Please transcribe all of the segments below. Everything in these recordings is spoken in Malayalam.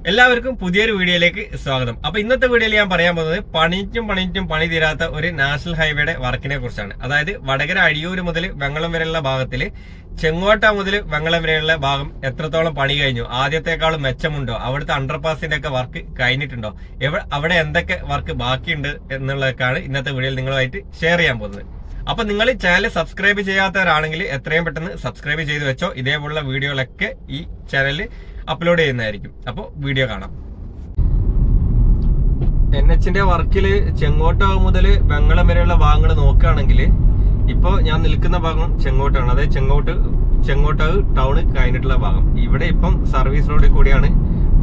എല്ലാവർക്കും പുതിയൊരു വീഡിയോയിലേക്ക് സ്വാഗതം. അപ്പൊ ഇന്നത്തെ വീഡിയോയിൽ ഞാൻ പറയാൻ പോകുന്നത് പണിറ്റും പണി തീരാത്ത ഒരു നാഷണൽ ഹൈവേയുടെ വർക്കിനെ കുറിച്ചാണ്. അതായത് വടകര അഴിയൂര് മുതൽ വെങ്ങളം വരെയുള്ള ഭാഗത്തിൽ ചെങ്ങോട്ട മുതൽ വെങ്ങളം വരെയുള്ള ഭാഗം എത്രത്തോളം പണി കഴിഞ്ഞു, ആദ്യത്തെക്കാളും മെച്ചമുണ്ടോ, അവിടുത്തെ അണ്ടർപാസിന്റെ ഒക്കെ വർക്ക് കഴിഞ്ഞിട്ടുണ്ടോ, അവിടെ എന്തൊക്കെ വർക്ക് ബാക്കിയുണ്ട് എന്നുള്ളതൊക്കെയാണ് ഇന്നത്തെ വീഡിയോയിൽ നിങ്ങളുമായിട്ട് ഷെയർ ചെയ്യാൻ പോകുന്നത്. അപ്പൊ നിങ്ങൾ ചാനൽ സബ്സ്ക്രൈബ് ചെയ്യാത്തവരാണെങ്കിൽ എത്രയും പെട്ടെന്ന് സബ്സ്ക്രൈബ് ചെയ്ത് വെച്ചോ. ഇതേപോലുള്ള വീഡിയോകളൊക്കെ ഈ ചാനലിൽ അപ്ലോഡ് ചെയ്യുന്നതായിരിക്കും. അപ്പോൾ വീഡിയോ കാണാം. NHന്റെ വർക്കില് ചെങ്ങോട്ട മുതൽ വെങ്ങളം വരെയുള്ള ഭാഗങ്ങൾ നോക്കുകയാണെങ്കിൽ ഇപ്പോൾ ഞാൻ നിൽക്കുന്ന ഭാഗം ചെങ്ങോട്ടാണ്. അതായത് ചെങ്ങോട്ട് ടൗണ് കഴിഞ്ഞിട്ടുള്ള ഭാഗം. ഇവിടെ ഇപ്പം സർവീസ് റോഡിൽ കൂടിയാണ്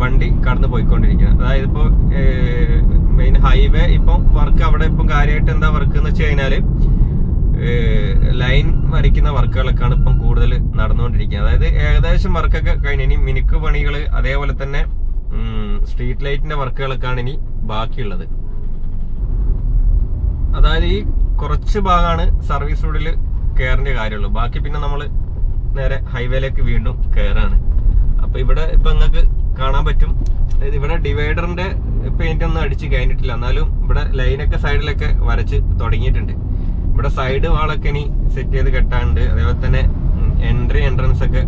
വണ്ടി കടന്നു പോയിക്കൊണ്ടിരിക്കുന്നത്. അതായത് ഇപ്പോൾ മെയിൻ ഹൈവേ ഇപ്പം വർക്ക് അവിടെ ഇപ്പം കാര്യമായിട്ട് എന്താ വർക്ക് എന്ന് വെച്ച് കഴിഞ്ഞാല് ലൈൻ വരയ്ക്കുന്ന വർക്കുകളൊക്കെയാണ് ഇപ്പം കൂടുതൽ നടന്നുകൊണ്ടിരിക്കുന്നത്. അതായത് ഏകദേശം വർക്കൊക്കെ കഴിഞ്ഞ് ഇനി മിനുക്ക് പണികൾ, അതേപോലെ തന്നെ സ്ട്രീറ്റ് ലൈറ്റിന്റെ വർക്കുകളൊക്കെയാണ് ഇനി ബാക്കിയുള്ളത്. അതായത് ഈ കുറച്ച് ഭാഗമാണ് സർവീസ് റോഡിൽ കയറേണ്ട കാര്യമുള്ളൂ. ബാക്കി പിന്നെ നമ്മൾ നേരെ ഹൈവേയിലേക്ക് വീണ്ടും കയറാണ്. അപ്പൊ ഇവിടെ ഇപ്പൊ നിങ്ങൾക്ക് കാണാൻ പറ്റും, അതായത് ഇവിടെ ഡിവൈഡറിന്റെ പെയിന്റ് ഒന്നും അടിച്ച് കഴിഞ്ഞിട്ടില്ല, എന്നാലും ഇവിടെ ലൈനൊക്കെ സൈഡിലൊക്കെ വരച്ച് തുടങ്ങിയിട്ടുണ്ട്. ഇവിടെ സൈഡ് വാളൊക്കെ ഇനി സെറ്റ് ചെയ്ത് കെട്ടാനുണ്ട്. അതേപോലെ തന്നെ എൻട്രൻസ് ഒക്കെ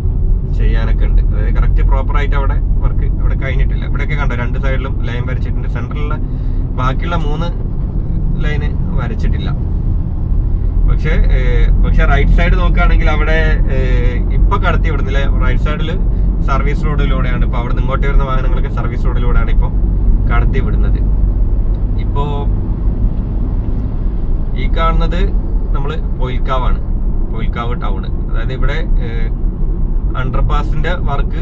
ചെയ്യാനൊക്കെ ഉണ്ട്. അതായത് കറക്റ്റ് പ്രോപ്പർ ആയിട്ട് അവിടെ വർക്ക് അവിടെ കഴിഞ്ഞിട്ടില്ല. ഇവിടെയൊക്കെ കണ്ടോ, രണ്ട് സൈഡിലും ലൈൻ വരച്ചിട്ടുണ്ട്. സെൻട്രലിലെ ബാക്കിയുള്ള 3 ലൈന് വരച്ചിട്ടില്ല. പക്ഷെ റൈറ്റ് സൈഡ് നോക്കുകയാണെങ്കിൽ അവിടെ ഇപ്പൊ കടത്തി വിടുന്നില്ല. റൈറ്റ് സൈഡിൽ സർവീസ് റോഡിലൂടെയാണ് ഇപ്പൊ അവിടെ നിന്ന് ഇങ്ങോട്ട് വരുന്ന വാഹനങ്ങളൊക്കെ സർവീസ് റോഡിലൂടെയാണ് ഇപ്പൊ കടത്തി വിടുന്നത്. ഇപ്പോ ഈ കാണുന്നത് നമ്മള് പൊയിൽക്കാവാണ്, പൊയിൽക്കാവ് ടൗണ്. അതായത് ഇവിടെ അണ്ടർപാസിന്റെ വർക്ക്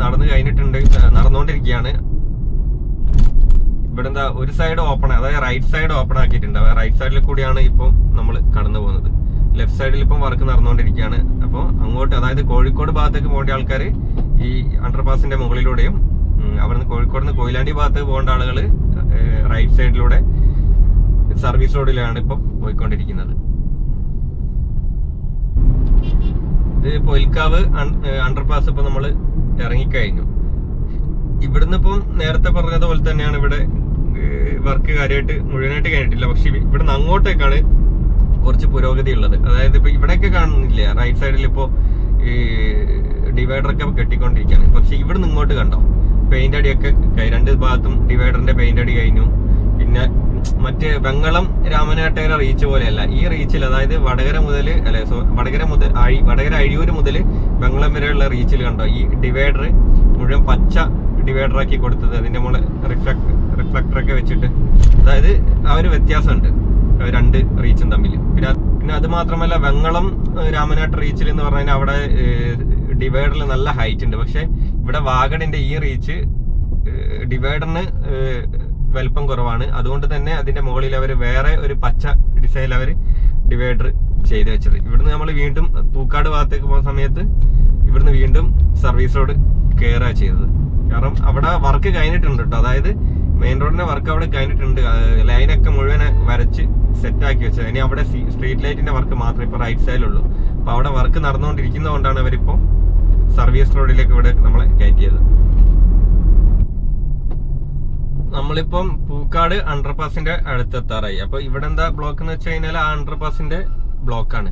നടന്നുകൊണ്ടിരിക്കുകയാണ്. ഇവിടെ എന്താ ഒരു സൈഡ് ഓപ്പൺ, അതായത് റൈറ്റ് സൈഡ് ഓപ്പൺ ആക്കിയിട്ടുണ്ട്. റൈറ്റ് സൈഡിൽ കൂടിയാണ് ഇപ്പം നമ്മൾ കടന്നു പോകുന്നത്. ലെഫ്റ്റ് സൈഡിൽ ഇപ്പം വർക്ക് നടന്നുകൊണ്ടിരിക്കുകയാണ്. അപ്പോൾ അങ്ങോട്ട്, അതായത് കോഴിക്കോട് ഭാഗത്തേക്ക് പോകേണ്ട ആൾക്കാർ ഈ അണ്ടർപാസിന്റെ മുകളിലൂടെയും, അവിടുന്ന് കോഴിക്കോട് നിന്ന് കൊയിലാണ്ടി ഭാഗത്തേക്ക് പോകേണ്ട ആളുകൾ റൈറ്റ് സൈഡിലൂടെ സർവീസ് റോഡിലാണ് ഇപ്പം പോയിക്കൊണ്ടിരിക്കുന്നത്. ഇത് പൊയിൽക്കാവ് അണ്ടർപാസ് ഇപ്പൊ നമ്മൾ ഇറങ്ങിക്കഴിഞ്ഞു. ഇവിടുന്ന് ഇപ്പം നേരത്തെ പറഞ്ഞതുപോലെ തന്നെയാണ് ഇവിടെ വർക്ക് കാര്യമായിട്ട് മുഴുവനായിട്ട് കഴിഞ്ഞിട്ടില്ല. പക്ഷെ ഇവിടുന്ന് അങ്ങോട്ടേക്കാണ് കുറച്ച് പുരോഗതി ഉള്ളത്. അതായത് ഇപ്പൊ ഇവിടെയൊക്കെ കാണുന്നില്ല, റൈറ്റ് സൈഡിൽ ഇപ്പോ ഈ ഡിവൈഡറൊക്കെ കെട്ടിക്കൊണ്ടിരിക്കുകയാണ്. പക്ഷെ ഇവിടുന്ന് ഇങ്ങോട്ട് കണ്ടോ, പെയിന്റ് അടിയൊക്കെ രണ്ട് ഭാഗത്തും ഡിവൈഡറിന്റെ പെയിന്റ് അടി കഴിഞ്ഞു. പിന്നെ മറ്റേ വെങ്ങളം രാമനാട്ടേര റീച്ച് പോലെയല്ല ഈ റീച്ചിൽ, അതായത് വടകര അഴിയൂര് മുതൽ വെങ്ങളം വരെയുള്ള റീച്ചിൽ കണ്ടോ, ഈ ഡിവൈഡർ മുഴുവൻ പച്ച ഡിവൈഡറാക്കി കൊടുത്തത്. അതിന്റെ മുകളിൽ റിഫ്ലക്ടറൊക്കെ വെച്ചിട്ട്, അതായത് ആ ഒരു വ്യത്യാസമുണ്ട് രണ്ട് റീച്ചും തമ്മിൽ. പിന്നെ അത് മാത്രമല്ല, വെങ്ങളം രാമനാട്ട് റീച്ചിൽ എന്ന് പറഞ്ഞാൽ അവിടെ ഡിവൈഡറിൽ നല്ല ഹൈറ്റ് ഉണ്ട്. പക്ഷെ ഇവിടെ വാഗണിന്റെ ഈ റീച്ച് ഡിവൈഡറിന് വലിപ്പം കുറവാണ്. അതുകൊണ്ട് തന്നെ അതിന്റെ മുകളിൽ അവർ വേറെ ഒരു പച്ച ഡിസൈനിൽ അവർ ഡിവൈഡർ ചെയ്ത് വെച്ചത്. ഇവിടുന്ന് നമ്മൾ വീണ്ടും പൂക്കാട് ഭാഗത്തേക്ക് പോകുന്ന സമയത്ത് ഇവിടുന്ന് വീണ്ടും സർവീസ് റോഡ് കയറുക ചെയ്തത്. കാരണം അവിടെ വർക്ക് കഴിഞ്ഞിട്ടുണ്ട് കേട്ടോ. അതായത് മെയിൻ റോഡിന്റെ വർക്ക് അവിടെ കഴിഞ്ഞിട്ടുണ്ട്. ലൈനൊക്കെ മുഴുവൻ വരച്ച് സെറ്റാക്കി വെച്ചത്. ഇനി അവിടെ സ്ട്രീറ്റ് ലൈറ്റിന്റെ വർക്ക് മാത്രമേ ഇപ്പൊ റൈറ്റ് സൈഡിലുള്ളൂ. അപ്പൊ അവിടെ വർക്ക് നടന്നുകൊണ്ടിരിക്കുന്നതുകൊണ്ടാണ് അവരിപ്പോ സർവീസ് റോഡിലേക്ക് ഇവിടെ നമ്മളെ കയറ്റിയത്. നമ്മളിപ്പം പൂക്കാട് അണ്ടർപാസിന്റെ അടുത്തെത്താറായി. അപ്പൊ ഇവിടെ എന്താ ബ്ലോക്ക് എന്ന് വെച്ച് കഴിഞ്ഞാൽ ആ അണ്ടർപാസിന്റെ ബ്ലോക്കാണ്.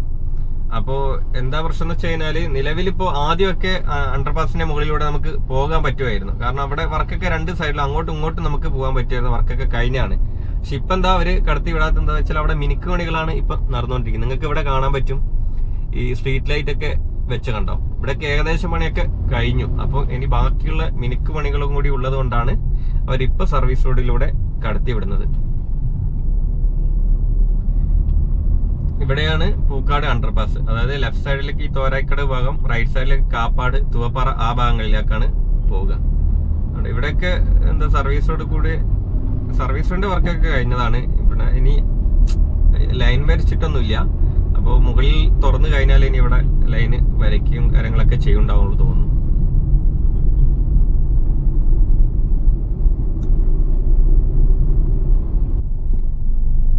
അപ്പോ എന്താ പ്രശ്നം എന്ന് വെച്ച് കഴിഞ്ഞാല്, നിലവിലിപ്പോ ആദ്യമൊക്കെ അണ്ടർപാസിന്റെ മുകളിലൂടെ നമുക്ക് പോകാൻ പറ്റുമായിരുന്നു. കാരണം അവിടെ വർക്കൊക്കെ രണ്ട് സൈഡിലും അങ്ങോട്ടും ഇങ്ങോട്ടും നമുക്ക് പോകാൻ പറ്റുമായിരുന്നു. വർക്കൊക്കെ കഴിഞ്ഞാണ്. പക്ഷെ ഇപ്പൊ എന്താ അവര് കടത്തി വിടാത്ത എന്താ വെച്ചാൽ അവിടെ മിനുക്ക് പണികളാണ് ഇപ്പൊ നടന്നുകൊണ്ടിരിക്കുന്നത്. നിങ്ങൾക്ക് ഇവിടെ കാണാൻ പറ്റും, ഈ സ്ട്രീറ്റ് ലൈറ്റ് ഒക്കെ വെച്ച് കണ്ടോ, ഇവിടെയൊക്കെ ഏകദേശം പണിയൊക്കെ കഴിഞ്ഞു. അപ്പൊ ഇനി ബാക്കിയുള്ള മിനുക്ക് പണികളും കൂടി ഉള്ളത് കൊണ്ടാണ് അവരിപ്പോ സർവീസ് റോഡിലൂടെ കടത്തി വിടുന്നത്. ഇവിടെയാണ് പൂക്കാട് അണ്ടർപാസ്. അതായത് ലെഫ്റ്റ് സൈഡിലേക്ക് ഈ തോരായിക്കട ഭാഗം, റൈറ്റ് സൈഡിലേക്ക് കാപ്പാട്, തുവപ്പാറ ആ ഭാഗങ്ങളിലേക്കാണ് പോവുക. ഇവിടെയൊക്കെ എന്താ സർവീസ് റോഡ് കൂടി സർവീസ് റോഡിന്റെ വർക്കൊക്കെ കഴിഞ്ഞതാണ്. ഇവിടെ ഇനി ലൈൻ വരച്ചിട്ടൊന്നുമില്ല. അപ്പോൾ മുകളിൽ തുറന്നു കഴിഞ്ഞാൽ ഇനി ഇവിടെ ലൈന് വരയ്ക്കും കാര്യങ്ങളൊക്കെ ചെയ്യുണ്ടാവുള്ളൂ തോന്നുന്നു.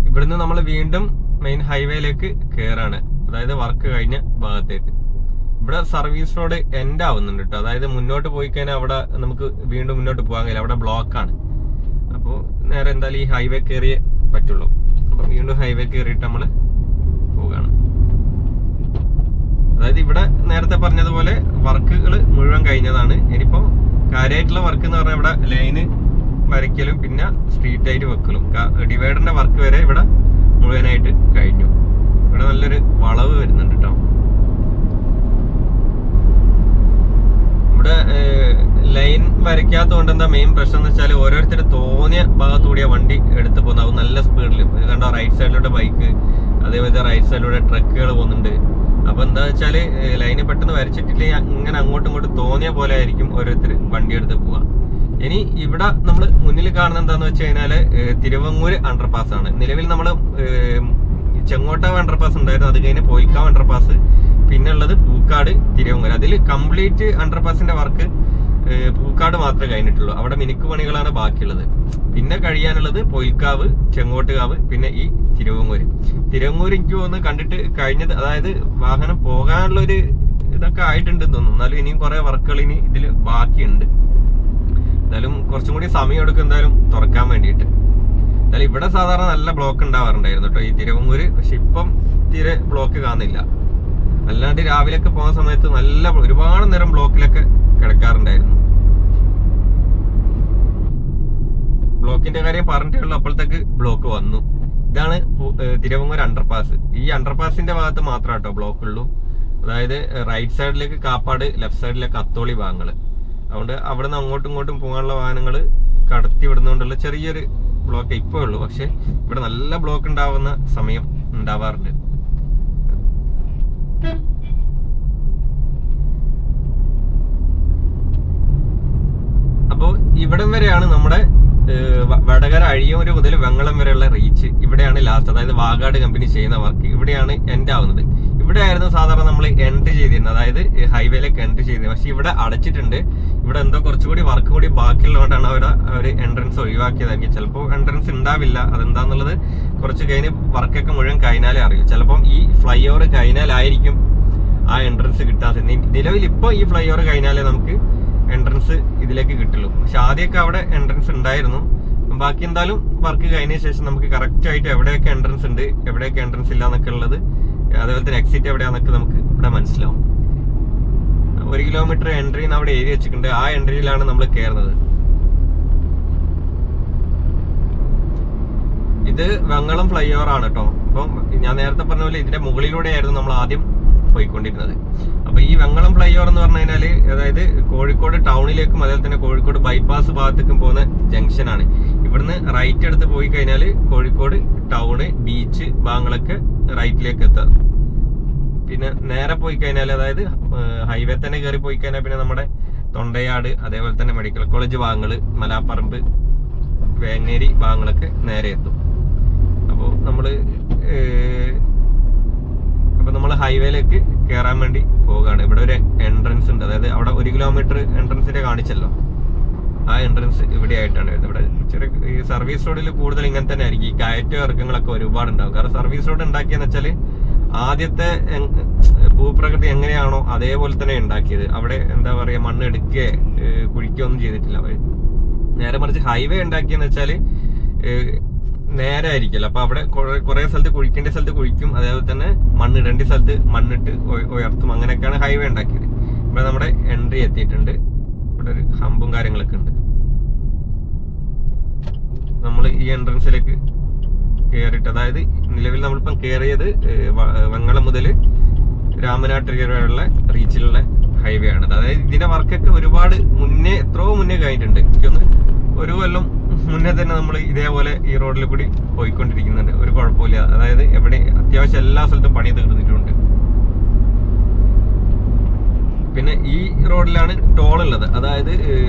ഇവിടുന്ന് നമ്മൾ വീണ്ടും മെയിൻ ഹൈവേയിലേക്ക് കയറാണ്. അതായത് വർക്ക് കഴിഞ്ഞ ഭാഗത്തേക്ക് ഇവിടെ സർവീസ് റോഡ് എൻഡ് ആവുന്നുണ്ട് കേട്ടോ. അതായത് മുന്നോട്ട് പോയി കഴിഞ്ഞാൽ അവിടെ നമുക്ക് വീണ്ടും മുന്നോട്ട് പോകാൻ കഴിയില്ല, അവിടെ ബ്ലോക്കാണ്. അപ്പോൾ നേരെ എന്തായാലും ഈ ഹൈവേ കയറിയേ പറ്റുള്ളൂ. അപ്പം വീണ്ടും ഹൈവേ കയറിയിട്ട് നമ്മൾ പോവുകയാണ്. അതായത് ഇവിടെ നേരത്തെ പറഞ്ഞതുപോലെ വർക്കുകൾ മുഴുവൻ കഴിഞ്ഞതാണ്. ഇനിയിപ്പോൾ കാര്യമായിട്ടുള്ള വർക്ക് എന്ന് പറഞ്ഞാൽ ഇവിടെ ലൈന് വരയ്ക്കലും പിന്നെ സ്ട്രീറ്റ് ലൈറ്റ് വെക്കലും, ഡിവൈഡറിന്റെ വർക്ക് വരെ ഇവിടെ മുഴുവനായിട്ട് കഴിഞ്ഞു. ഇവിടെ നല്ലൊരു വളവ് വരുന്നുണ്ട് കേട്ടോ. ഇവിടെ ലൈൻ വരയ്ക്കാത്തതുകൊണ്ട് എന്താ മെയിൻ പ്രശ്നം എന്ന് വെച്ചാൽ ഓരോരുത്തർ തോന്നിയ ഭാഗത്തുകൂടിയ വണ്ടി എടുത്ത് പോകുന്നത്. അത് നല്ല സ്പീഡിൽ കണ്ടോ, റൈറ്റ് സൈഡിലൂടെ ബൈക്ക്, അതേപോലെ റൈറ്റ് സൈഡിലൂടെ ട്രക്കുകൾ പോകുന്നുണ്ട്. അപ്പൊ എന്താ വെച്ചാല് ലൈന് പെട്ടെന്ന് വരച്ചിട്ടില്ലെങ്കിൽ ഇങ്ങനെ അങ്ങോട്ടും ഇങ്ങോട്ടും തോന്നിയ പോലെ ആയിരിക്കും ഓരോരുത്തർ വണ്ടി എടുത്ത് പോവാ. ഇനി ഇവിടെ നമ്മൾ മുന്നിൽ കാണുന്ന എന്താന്ന് വെച്ച് കഴിഞ്ഞാല് തിരുവങ്ങൂര് അണ്ടർപാസ് ആണ്. നിലവിൽ നമ്മൾ ചെങ്ങോട്ടാവ് അണ്ടർപാസ് ഉണ്ടായിരുന്നു, അത് കഴിഞ്ഞ് പോയിക്കാവ് അണ്ടർപാസ്, പിന്നെ ഉള്ളത് പൂക്കാട് തിരുവങ്ങൂര്. അതിൽ കംപ്ലീറ്റ് അണ്ടർപാസിന്റെ വർക്ക് പൂക്കാട് മാത്രമേ കഴിഞ്ഞിട്ടുള്ളൂ. അവിടെ മിനുക്ക് പണികളാണ് ബാക്കിയുള്ളത്. പിന്നെ കഴിയാനുള്ളത് പൊയിൽക്കാവ്, ചെങ്ങോട്ടുകാവ്, പിന്നെ ഈ തിരുവങ്ങൂര്. തിരുവങ്ങൂര് എനിക്ക് തോന്നുന്നു കണ്ടിട്ട് കഴിഞ്ഞത്, അതായത് വാഹനം പോകാനുള്ള ഒരു ഇതൊക്കെ ആയിട്ടുണ്ടെന്ന് തോന്നുന്നു. എന്നാലും ഇനിയും കുറെ വർക്കുകൾ ഇനി ഇതിൽ ബാക്കിയുണ്ട്. എന്തായാലും കുറച്ചും കൂടി സമയം എടുക്കും എന്തായാലും തുറക്കാൻ വേണ്ടിയിട്ട്. എന്തായാലും ഇവിടെ സാധാരണ നല്ല ബ്ലോക്ക് ഉണ്ടാവാറുണ്ടായിരുന്നു കേട്ടോ ഈ തിരുവങ്ങൂര്. പക്ഷെ ഇപ്പം തീരെ ബ്ലോക്ക് കാണുന്നില്ല. അല്ലാണ്ട് രാവിലെയൊക്കെ പോകുന്ന സമയത്ത് നല്ല ഒരുപാട് നേരം ബ്ലോക്കിലൊക്കെ കിടക്കാറുണ്ടായിരുന്നു. ബ്ലോക്കിന്റെ കാര്യം പറഞ്ഞിട്ടുള്ളൂ, അപ്പോഴത്തേക്ക് ബ്ലോക്ക് വന്നു. ഇതാണ് തിരുവങ്ങൂർ അണ്ടർപാസ്. ഈ അണ്ടർപാസിന്റെ ഭാഗത്ത് മാത്രമേ കേട്ടോ ബ്ലോക്ക് ഉള്ളൂ. അതായത് റൈറ്റ് സൈഡിലേക്ക് കാപ്പാട്, ലെഫ്റ്റ് സൈഡിലേക്ക് അത്തോളി ഭാഗങ്ങൾ. അതുകൊണ്ട് അവിടെ നിന്ന് അങ്ങോട്ടും ഇങ്ങോട്ടും പോകാനുള്ള വാഹനങ്ങൾ കടത്തി വിടുന്നതുകൊണ്ടുള്ള ചെറിയൊരു ബ്ലോക്ക് ഇപ്പോ ഉള്ളൂ. പക്ഷെ ഇവിടെ നല്ല ബ്ലോക്ക് ഉണ്ടാവുന്ന സമയം ഉണ്ടാവാറുണ്ട്. അപ്പോ ഇവിടം വരെയാണ് നമ്മുടെ വടകര അഴിയൂര് മുതൽ വെങ്ങളം വരെയുള്ള റീച്ച്. ഇവിടെയാണ് ലാസ്റ്റ്, അതായത് വാഗാട് കമ്പനി ചെയ്യുന്ന വർക്ക് ഇവിടെയാണ് എൻഡ് ആവുന്നത്. ഇവിടെ ആയിരുന്നു സാധാരണ നമ്മൾ എൻട്രി ചെയ്തിരുന്നത്, അതായത് ഹൈവേയിലേക്ക് എൻട്രി ചെയ്തത്. പക്ഷെ ഇവിടെ അടച്ചിട്ടുണ്ട്. ഇവിടെ എന്തോ കുറച്ചുകൂടി വർക്ക് കൂടി ബാക്കിയുള്ളതുകൊണ്ടാണ് അവർ എൻട്രൻസ് ഒഴിവാക്കിയതായിരിക്കും. ചിലപ്പോൾ എൻട്രൻസ് ഉണ്ടാവില്ല. അതെന്താന്നുള്ളത് കുറച്ച് കഴിഞ്ഞ് വർക്കൊക്കെ മുഴുവൻ കഴിഞ്ഞാലേ അറിയും. ചിലപ്പം ഈ ഫ്ലൈ ഓവർ കഴിഞ്ഞാലായിരിക്കും ആ എൻട്രൻസ് കിട്ടാൻ. നിലവിൽ ഇപ്പോൾ ഈ ഫ്ലൈ ഓവർ കഴിഞ്ഞാലേ നമുക്ക് എൻട്രൻസ് ഇതിലേക്ക് കിട്ടുള്ളൂ. പക്ഷെ ആദ്യമൊക്കെ അവിടെ എൻട്രൻസ് ഉണ്ടായിരുന്നു. ബാക്കി എന്തായാലും വർക്ക് കഴിഞ്ഞ ശേഷം നമുക്ക് കറക്റ്റ് ആയിട്ട് എവിടെയൊക്കെ എൻട്രൻസ് ഉണ്ട്, എവിടെയൊക്കെ എൻട്രൻസ് ഇല്ല എന്നൊക്കെ ഉള്ളത്, അതേപോലെ തന്നെ എക്സിറ്റ് എവിടെയാന്നൊക്കെ നമുക്ക് ഇവിടെ മനസ്സിലാവും. 1 കിലോമീറ്റർ എൻട്രി അവിടെ എഴുതി വെച്ചിട്ടുണ്ട്. ആ എൻട്രിയിലാണ് നമ്മൾ കയറുന്നത്. ഇത് വെങ്ങളം ഫ്ലൈ ഓവർ ആണ് കേട്ടോ. അപ്പം ഞാൻ നേരത്തെ പറഞ്ഞ പോലെ ഇതിന്റെ മുകളിലൂടെയായിരുന്നു നമ്മൾ ആദ്യം പോയിക്കൊണ്ടിരുന്നത്. അപ്പൊ ഈ വെങ്ങളം ഫ്ലൈ ഓവർ എന്ന് പറഞ്ഞു കഴിഞ്ഞാല് അതായത് കോഴിക്കോട് ടൗണിലേക്കും അതേപോലെ തന്നെ കോഴിക്കോട് ബൈപ്പാസ് ഭാഗത്തേക്കും പോകുന്ന ജംഗ്ഷനാണ്. ഇവിടുന്ന് റൈറ്റ് എടുത്ത് പോയി കഴിഞ്ഞാല് കോഴിക്കോട് ടൗണ്, ബീച്ച് ഭാഗങ്ങളൊക്കെ റൈറ്റിലേക്ക് എത്താം. പിന്നെ നേരെ പോയി കഴിഞ്ഞാൽ, അതായത് ഹൈവേ തന്നെ കയറി പോയി കഴിഞ്ഞാൽ പിന്നെ നമ്മുടെ തൊണ്ടയാട്, അതേപോലെ തന്നെ മെഡിക്കൽ കോളേജ് ഭാഗങ്ങള്, മലാപ്പറമ്പ്, വേങ്ങേരി ഭാഗങ്ങളൊക്കെ നേരെ എത്തും. അപ്പോൾ നമ്മൾ ഹൈവേയിലേക്ക് കയറാൻ വേണ്ടി പോവുകയാണ്. ഇവിടെ ഒരു എൻട്രൻസ് ഉണ്ട്, അതായത് അവിടെ 1 കിലോമീറ്റർ എൻട്രൻസിന്റെ കാണിച്ചല്ലോ, ആ എൻട്രൻസ് ഇവിടെ ആയിട്ടാണ് വരുന്നത്. ഇവിടെ ചെറിയ ഈ സർവീസ് റോഡിൽ കൂടുതൽ ഇങ്ങനെ തന്നെ ആയിരിക്കും. ഈ കയറ്റ ഇറക്കങ്ങളൊക്കെ ഒരുപാട് ഉണ്ടാവും. കാരണം സർവീസ് റോഡ് ഉണ്ടാക്കിയെന്ന് വെച്ചാൽ ആദ്യത്തെ ഭൂപ്രകൃതി എങ്ങനെയാണോ അതേപോലെ തന്നെ ഉണ്ടാക്കിയത്. അവിടെ എന്താ പറയാ, മണ്ണ് എടുക്കുകയോ കുഴിക്കുകയൊന്നും ചെയ്തിട്ടില്ല അവർ. നേരെ മറിച്ച് ഹൈവേ ഉണ്ടാക്കിയെന്ന് വെച്ചാല് നേരെ ആയിരിക്കില്ല. അപ്പൊ അവിടെ കുറെ സ്ഥലത്ത് കുഴിക്കേണ്ട സ്ഥലത്ത് കുഴിക്കും, അതേപോലെ തന്നെ മണ്ണിടേണ്ട സ്ഥലത്ത് മണ്ണിട്ട് ഉയർത്തും. അങ്ങനെയൊക്കെയാണ് ഹൈവേ ഉണ്ടാക്കിയത്. ഇവിടെ നമ്മുടെ എൻട്രി എത്തിയിട്ടുണ്ട്. ഇവിടെ ഒരു ഹമ്പും കാര്യങ്ങളൊക്കെ ഉണ്ട്. നമ്മൾ ഈ എൻട്രൻസിലേക്ക് കയറിയിട്ട്, അതായത് നിലവിൽ നമ്മളിപ്പം കയറിയത് വെങ്ങളം മുതൽ രാമനാട്ടുകര വരെയുള്ള റീച്ചിലുള്ള ഹൈവേ ആണ്. അതായത് ഇതിന്റെ വർക്കൊക്കെ ഒരുപാട് മുന്നേ, എത്രയോ മുന്നേ കഴിഞ്ഞിട്ടുണ്ട്. എനിക്കൊന്ന് 1 കൊല്ലം മുന്നേ തന്നെ നമ്മൾ ഇതേപോലെ ഈ റോഡിൽ കൂടി പോയിക്കൊണ്ടിരിക്കുന്നുണ്ട്. ഒരു കുഴപ്പമില്ല. അതായത് എവിടെ അത്യാവശ്യം എല്ലാ സ്ഥലത്തും പണി തീർന്നിട്ടുണ്ട്. പിന്നെ ഈ റോഡിലാണ് ടോൾ ഉള്ളത്. അതായത്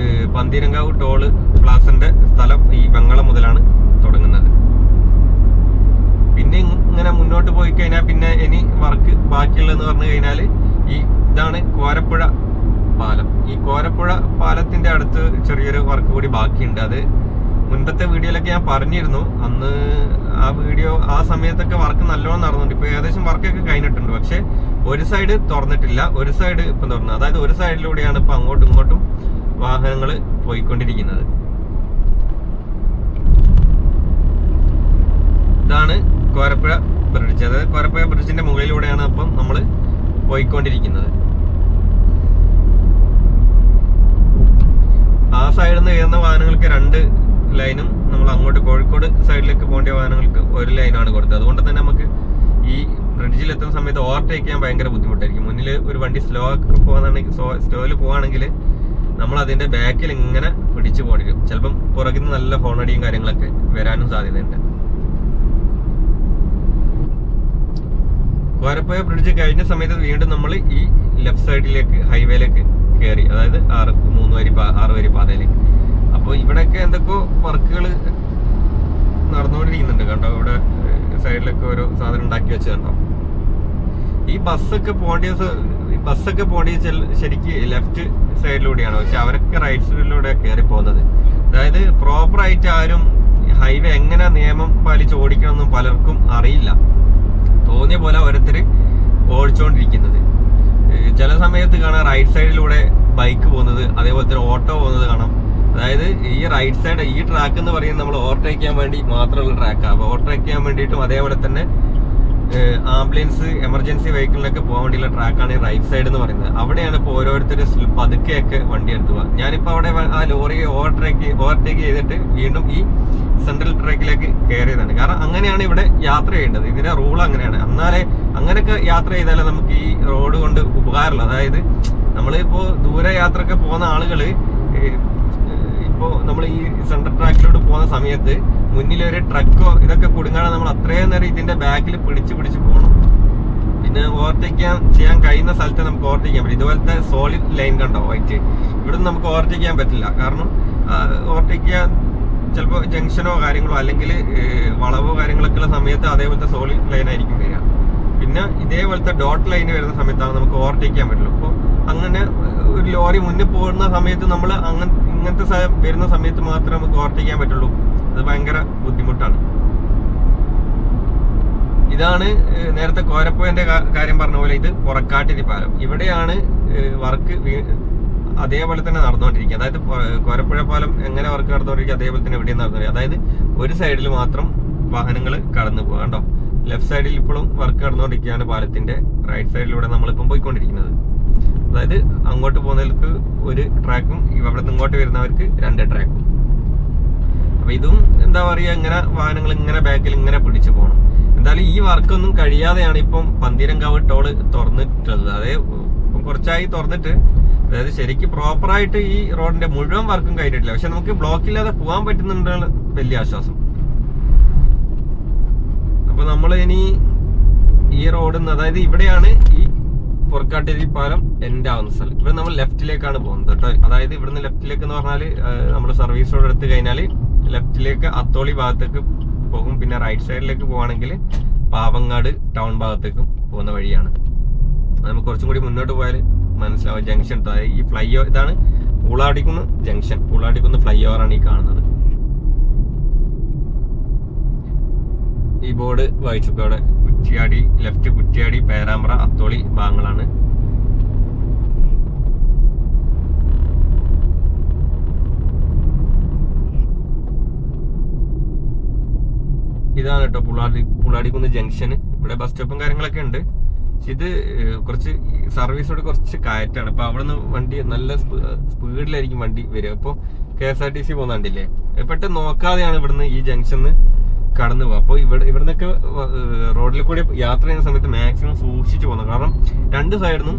പന്തീരങ്കാവ് ടോള് പ്ലാസന്റെ സ്ഥലം ഈ വെങ്ങളം മുതലാണ് തുടങ്ങുന്നത്. പിന്നെ ഇങ്ങനെ മുന്നോട്ട് പോയി കഴിഞ്ഞാൽ പിന്നെ ഇനി വർക്ക് ബാക്കിയുള്ളതെന്ന് പറഞ്ഞു കഴിഞ്ഞാൽ ഇതാണ് കോരപ്പുഴ പാലം. ഈ കോരപ്പുഴ പാലത്തിന്റെ അടുത്ത് ചെറിയൊരു വർക്ക് കൂടി ബാക്കിയുണ്ട്. അത് മുൻപത്തെ വീഡിയോയിലൊക്കെ ഞാൻ പറഞ്ഞിരുന്നു. അന്ന് ആ സമയത്തൊക്കെ വർക്ക് നല്ലോണം നടന്നുണ്ട്. ഇപ്പൊ ഏകദേശം വർക്കൊക്കെ കഴിഞ്ഞിട്ടുണ്ട്. പക്ഷെ ഒരു സൈഡ് തുറന്നിട്ടില്ല, ഒരു സൈഡ് ഇപ്പം തുറന്നു. അതായത് ഒരു സൈഡിലൂടെയാണ് ഇപ്പം അങ്ങോട്ടും ഇങ്ങോട്ടും വാഹനങ്ങൾ പോയിക്കൊണ്ടിരിക്കുന്നത്. ഇതാണ് കോരപ്പുഴ ബ്രിഡ്ജ്. അതായത് കോരപ്പുഴ ബ്രിഡ്ജിന്റെ മുകളിലൂടെയാണ് അപ്പം നമ്മൾ പോയിക്കൊണ്ടിരിക്കുന്നത്. ആ സൈഡിൽ നിന്ന് വരുന്ന വാഹനങ്ങൾക്ക് 2 ലൈനും, നമ്മൾ അങ്ങോട്ട് കോഴിക്കോട് സൈഡിലേക്ക് പോകേണ്ട വാഹനങ്ങൾക്ക് 1 ലൈനാണ് കൊടുത്തത്. അതുകൊണ്ട് തന്നെ നമുക്ക് ഈ ബ്രിഡ്ജിൽ എത്തുന്ന സമയത്ത് ഓവർടേക്ക് ചെയ്യാൻ ഭയങ്കര ബുദ്ധിമുട്ടായിരിക്കും. മുന്നിൽ ഒരു വണ്ടി സ്ലോയിൽ പോവാണെങ്കിൽ നമ്മൾ അതിന്റെ ബാക്കിൽ ഇങ്ങനെ പിടിച്ചു പോകേണ്ടി വരും. ചിലപ്പം പുറകിൽ നിന്ന് നല്ല ഹോണടിയും കാര്യങ്ങളൊക്കെ വരാനും സാധ്യതയുണ്ട്. കോരപ്പുഴ ബ്രിഡ്ജ് കഴിഞ്ഞ സമയത്ത് വീണ്ടും നമ്മൾ ഈ ലെഫ്റ്റ് സൈഡിലേക്ക് ഹൈവേയിലേക്ക് കയറി. അതായത് 6 വരി പാതയിലേക്ക്. അപ്പോൾ ഇവിടെയൊക്കെ എന്തൊക്കെയോ വർക്കുകൾ നടന്നുകൊണ്ടിരിക്കുന്നുണ്ട് കണ്ടോ. ഇവിടെ സൈഡിലൊക്കെ ഓരോ സാധനം ഉണ്ടാക്കി വെച്ചതുണ്ടോ. ഈ ബസ്സൊക്കെ പോകേണ്ടത് ശരിക്ക് ലെഫ്റ്റ് സൈഡിലൂടെയാണ്, പക്ഷെ അവരൊക്കെ റൈറ്റ് സൈഡിലൂടെ കയറി പോകുന്നത്. അതായത് പ്രോപ്പറായിട്ട് ആരും ഹൈവേ എങ്ങനെ നിയമം പാലിച്ച് ഓടിക്കണമെന്നും പലർക്കും അറിയില്ല. തോന്നിയ പോലെ ഓരോരുത്തർ ഓടിച്ചുകൊണ്ടിരിക്കുന്നത്. ചില സമയത്ത് കാണാം റൈറ്റ് സൈഡിലൂടെ ബൈക്ക് പോകുന്നത്, അതേപോലെ തന്നെ ഓട്ടോ പോകുന്നത് കാണാം. അതായത് ഈ റൈറ്റ് സൈഡ്, ഈ ട്രാക്ക് എന്ന് പറയുന്നത് നമ്മൾ ഓവർടേക്ക് ചെയ്യാൻ വേണ്ടി മാത്രമുള്ള ട്രാക്കാണ്. അപ്പോൾ ഓവർടേക്ക് ചെയ്യാൻ വേണ്ടിയിട്ടും അതേപോലെ തന്നെ ആംബുലൻസ്, എമർജൻസി വെഹിക്കിളിനൊക്കെ പോകാൻ വേണ്ടിയുള്ള ട്രാക്കാണ് ഈ റൈറ്റ് സൈഡ് എന്ന് പറയുന്നത്. അവിടെയാണ് ഇപ്പോൾ ഓരോരുത്തർ പതുക്കെയൊക്കെ വണ്ടി എടുത്തു പോകാം. ഞാനിപ്പോൾ അവിടെ ആ ലോറിയെ ഓവർടേക്ക് ചെയ്തിട്ട് വീണ്ടും ഈ സെൻട്രൽ ട്രാക്കിലേക്ക് കയറിയതാണ്. കാരണം അങ്ങനെയാണ് ഇവിടെ യാത്ര ചെയ്യേണ്ടത്. ഇതിന്റെ റൂൾ അങ്ങനെയാണ്. എന്നാലേ അങ്ങനെയൊക്കെ യാത്ര ചെയ്താലേ നമുക്ക് ഈ റോഡ് കൊണ്ട് ഉപകാരമുള്ളൂ. അതായത് നമ്മളിപ്പോൾ ദൂരെ യാത്രയൊക്കെ പോകുന്ന ആളുകൾ ഇപ്പോൾ നമ്മൾ ഈ സെൻട്രൽ ട്രാക്കിലോട്ട് പോകുന്ന സമയത്ത് മുന്നിലൊരു ട്രക്കോ ഇതൊക്കെ കുടുങ്ങാതെ നമ്മൾ അത്രയും നേരം ഇതിന്റെ ബാക്കിൽ പിടിച്ച് പോകണം. പിന്നെ ഓവർടേക്ക് ചെയ്യാൻ കഴിയുന്ന സ്ഥലത്ത് നമുക്ക് ഓവർടേക്ക് ചെയ്യാൻ പറ്റും. ഇതുപോലത്തെ സോളിഡ് ലൈൻ കണ്ടോ വൈറ്റ്, ഇവിടെ നമുക്ക് ഓവർടേക്ക് ചെയ്യാൻ പറ്റില്ല. കാരണം ഓവർടേക്ക് ചെയ്യാൻ ചിലപ്പോൾ ജംഗ്ഷനോ കാര്യങ്ങളോ അല്ലെങ്കിൽ വളവോ കാര്യങ്ങളൊക്കെ ഉള്ള സമയത്ത് അതേപോലത്തെ സോളിഡ് ലൈൻ ആയിരിക്കും വരിക. പിന്നെ ഇതേപോലത്തെ ഡോട്ട് ലൈൻ വരുന്ന സമയത്താണ് നമുക്ക് ഓവർടേക്ക് ചെയ്യാൻ പറ്റുള്ളൂ. അപ്പോൾ അങ്ങനെ ഒരു ലോറി മുന്നിൽ പോകുന്ന സമയത്ത് നമ്മൾ ഇങ്ങനത്തെ വരുന്ന സമയത്ത് മാത്രമേ നമുക്ക് ഓവർടേക്ക് ചെയ്യാൻ പറ്റുള്ളൂ. അത് ഭയങ്കര ബുദ്ധിമുട്ടാണ്. ഇതാണ് നേരത്തെ കോരപ്പുഴന്റെ കാര്യം പറഞ്ഞ പോലെ ഇത് പൊറക്കാട്ടിരി പാലം. ഇവിടെയാണ് വർക്ക് അതേപോലെ തന്നെ നടന്നുകൊണ്ടിരിക്കുക. അതായത് കോരപ്പുഴ പാലം എങ്ങനെ വർക്ക് നടന്നുകൊണ്ടിരിക്കുക അതേപോലെ തന്നെ ഇവിടെയും നടന്നുകൊണ്ടിരിക്കുക. അതായത് ഒരു സൈഡിൽ മാത്രം വാഹനങ്ങൾ കടന്നു പോകുക കണ്ടോ. ലെഫ്റ്റ് സൈഡിൽ ഇപ്പോഴും വർക്ക് നടന്നുകൊണ്ടിരിക്കുകയാണ് പാലത്തിന്റെ. റൈറ്റ് സൈഡിലൂടെ നമ്മളിപ്പം പോയിക്കൊണ്ടിരിക്കുന്നത്. അതായത് അങ്ങോട്ട് പോകുന്നവർക്ക് ഒരു ട്രാക്കും ഇവിടെ നിന്ന് ഇങ്ങോട്ട് വരുന്നവർക്ക് 2 ട്രാക്കും. അപ്പൊ ഇതും എന്താ പറയുക, ഇങ്ങനെ വാഹനങ്ങൾ ഇങ്ങനെ ബാക്കിൽ ഇങ്ങനെ പിടിച്ചു പോകണം. എന്തായാലും ഈ വർക്കൊന്നും കഴിയാതെയാണ് ഇപ്പം പന്തീരങ്കാവ് ടോള് തുറന്നിട്ടുള്ളത്. അതായത് ഇപ്പം കുറച്ചായി തുറന്നിട്ട്. അതായത് ശരിക്കും പ്രോപ്പറായിട്ട് ഈ റോഡിന്റെ മുഴുവൻ വർക്കും കഴിഞ്ഞിട്ടില്ല. പക്ഷെ നമുക്ക് ബ്ലോക്കില്ലാതെ പോകാൻ പറ്റുന്നുണ്ടാണ് വലിയ ആശ്വാസം. അപ്പൊ നമ്മൾ ഇനി ഈ റോഡിൽ നിന്ന്, അതായത് ഇവിടെയാണ് ഈ പൊറക്കാട്ടിരി പാലം എൻഡ് ആവുന്ന സ്ഥലം. ഇവിടെ നമ്മൾ ലെഫ്റ്റിലേക്കാണ് പോകുന്നത് കേട്ടോ. അതായത് ഇവിടുന്ന് ലെഫ്റ്റിലേക്ക് എന്ന് പറഞ്ഞാൽ നമ്മൾ സർവീസ് റോഡ് എടുത്ത് കഴിഞ്ഞാൽ ലെഫ്റ്റിലേക്ക് അത്തോളി ഭാഗത്തേക്ക് പോകും. പിന്നെ റൈറ്റ് സൈഡിലേക്ക് പോവാണെങ്കിൽ പാവങ്ങാട് ടൗൺ ഭാഗത്തേക്കും പോകുന്ന വഴിയാണ്. നമുക്ക് കുറച്ചും കൂടി മുന്നോട്ട് പോയാൽ മനസ്സിലാവും ജംഗ്ഷൻ. അതായത് ഈ ഫ്ലൈ ഓവർ, ഇതാണ് പൂളാടിക്കുന്ന് ജംഗ്ഷൻ. പൂളാടിക്കുന്ന് ഫ്ലൈ ഓവറാണ് ഈ കാണുന്നത്. ഈ ബോർഡ് വായിച്ചപ്പോടെ കുറ്റ്യാടി, ലെഫ്റ്റ് കുറ്റ്യാടി, പേരാമ്പ്ര, അത്തോളി ഭാഗങ്ങളാണ്. ഇതാണ് കേട്ടോ പുളാടിക്കുന്ന് ജംഗ്ഷൻ. ഇവിടെ ബസ് സ്റ്റോപ്പും കാര്യങ്ങളൊക്കെ ഉണ്ട്. പക്ഷെ ഇത് കുറച്ച് സർവീസോട് കുറച്ച് കയറ്റാണ്. അപ്പൊ അവിടെ നിന്ന് വണ്ടി നല്ല സ്പീഡിലായിരിക്കും വണ്ടി വരിക. അപ്പോൾ KSRTC പോകുന്ന കണ്ടില്ലേ, പെട്ടെന്ന് നോക്കാതെയാണ് ഇവിടുന്ന് ഈ ജംഗ്ഷനിൽ കടന്നു പോകുക. അപ്പോൾ ഇവിടുന്നൊക്കെ റോഡിൽ കൂടി യാത്ര ചെയ്യുന്ന സമയത്ത് മാക്സിമം സൂക്ഷിച്ചു പോകുന്നത്. കാരണം 2 സൈഡിൽ നിന്നും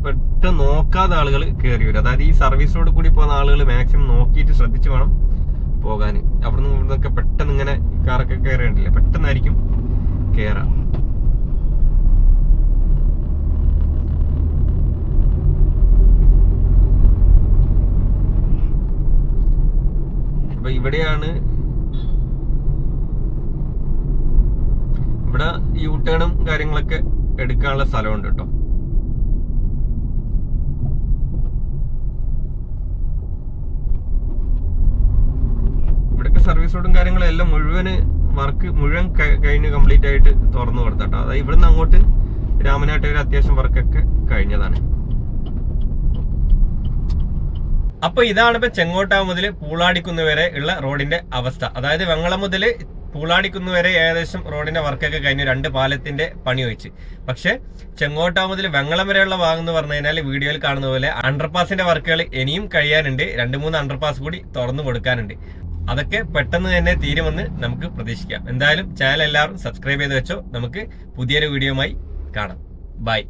പെട്ടെന്ന് നോക്കാതെ ആളുകൾ കയറി വരും. അതായത് ഈ സർവീസ് റോഡ് കൂടി പോകുന്ന ആളുകൾ മാക്സിമം നോക്കിയിട്ട് ശ്രദ്ധിച്ച് വേണം പോകാൻ. അവിടുന്ന് ഇവിടുന്നൊക്കെ പെട്ടെന്ന് ഇങ്ങനെ കാറൊക്കെ കയറിയിട്ടില്ല, പെട്ടെന്നായിരിക്കും കയറാം. അപ്പൊ ഇവിടെയാണ്, ഇവിടെ യൂട്ടേണും കാര്യങ്ങളൊക്കെ എടുക്കാനുള്ള സ്ഥലമുണ്ട് കേട്ടോ. ഇവിടെയൊക്കെ സർവീസ് റോഡും കാര്യങ്ങളും എല്ലാം മുഴുവൻ വർക്ക് മുഴുവൻ കഴിഞ്ഞ് കംപ്ലീറ്റ് ആയിട്ട് തുറന്നു കൊടുത്തട്ടോ. അതായത് ഇവിടുന്ന് അങ്ങോട്ട് രാമനാട്ടുകര അത്യാവശ്യം വർക്കൊക്കെ കഴിഞ്ഞതാണ്. അപ്പൊ ഇതാണ് ഇപ്പൊ ചെങ്ങോട്ടാവ് മുതൽ പൂളാടിക്കുന്ന് വരെ ഉള്ള റോഡിന്റെ അവസ്ഥ. അതായത് വെങ്ങളം മുതൽ പൂളാടിക്കുന്ന് വരെ ഏകദേശം റോഡിന്റെ വർക്കൊക്കെ കഴിഞ്ഞു, 2 പാലത്തിന്റെ പണി വെച്ച്. പക്ഷെ ചെങ്ങോട്ടാവ് മുതൽ വെങ്ങളം വരെയുള്ള ഭാഗം എന്ന് പറഞ്ഞു കഴിഞ്ഞാൽ വീഡിയോയിൽ കാണുന്ന പോലെ അണ്ടർപാസിന്റെ വർക്കുകൾ ഇനിയും കഴിയാനുണ്ട്. 2-3 അണ്ടർപാസ് കൂടി തുറന്നു കൊടുക്കാനുണ്ട്. അതൊക്കെ പെട്ടെന്ന് തന്നെ തീരുമെന്ന് നമുക്ക് പ്രതീക്ഷിക്കാം. എന്തായാലും ചാനൽ എല്ലാവരും സബ്സ്ക്രൈബ് ചെയ്ത് വെച്ചോ. നമുക്ക് പുതിയൊരു വീഡിയോയുമായി കാണാം. ബൈ.